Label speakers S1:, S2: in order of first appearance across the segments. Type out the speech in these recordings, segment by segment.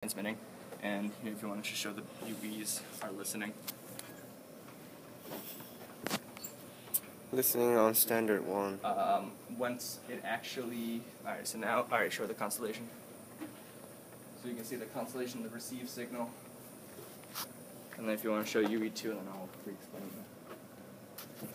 S1: transmitting, and if you want to just show the UVs are listening.
S2: Listening on standard 1.
S1: Once it actually, show the constellation. So you can see the constellation, the receive signal, and then if you want to show UV2, then I'll re-explain it.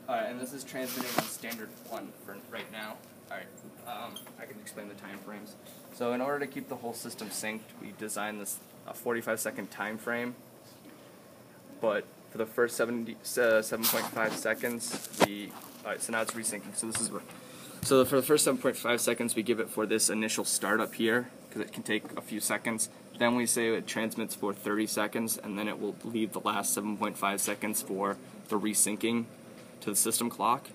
S1: Alright, and this is transmitting on standard 1 for right now. Alright, I can explain the time frames. So in order to keep the whole system synced, we designed this a 45-second time frame, but for the first 7.5 seconds, alright, so now it's resyncing. So for the first 7.5 seconds, we give it for this initial startup here, because it can take a few seconds. Then we say it transmits for 30 seconds, and then it will leave the last 7.5 seconds for the resyncing to the system clock.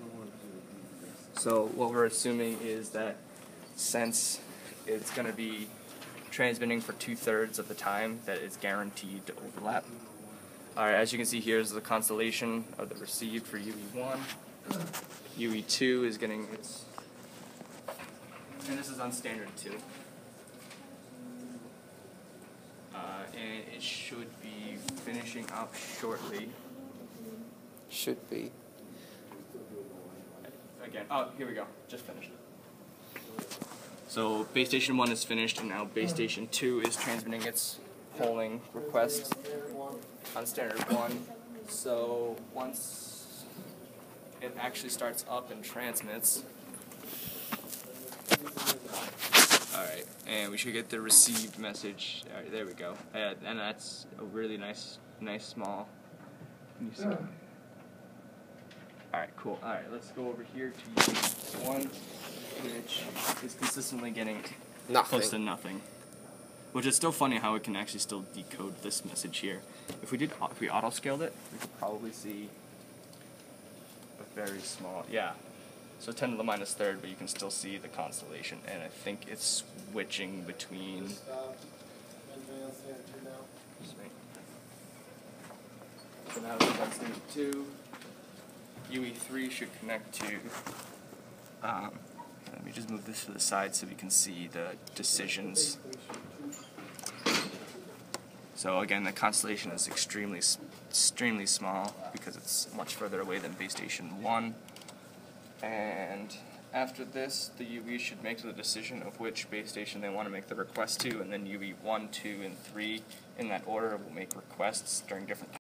S1: So what we're assuming is that since it's going to be transmitting for 2/3 of the time, that it's guaranteed to overlap. Alright, as you can see, here's the constellation of the received for UE1. UE2 is getting its, and this is on standard 2. And it should be finishing up shortly.
S2: Should be.
S1: Again, oh, here we go, just finished. So base station 1 is finished, and now base station 2 is transmitting its polling request on standard 1. So once it actually starts up and transmits, alright, and we should get the received message. Alright, there we go. And that's a really nice small. Can you see? Alright, cool. Alright, let's go over here to UE1, which is consistently getting close to nothing. Which is still funny how it can actually still decode this message here. If we auto-scaled it, we could probably see a very small, yeah. So 10 to the minus third, but you can still see the constellation, and I think it's switching between. So now it's on standard 2. UE3 should connect to. Let me just move this to the side so we can see the decisions. So again, the constellation is extremely small because it's much further away than base station 1. And after this, the UE should make the decision of which base station they want to make the request to, and then UE 1, 2, and 3, in that order, will make requests during different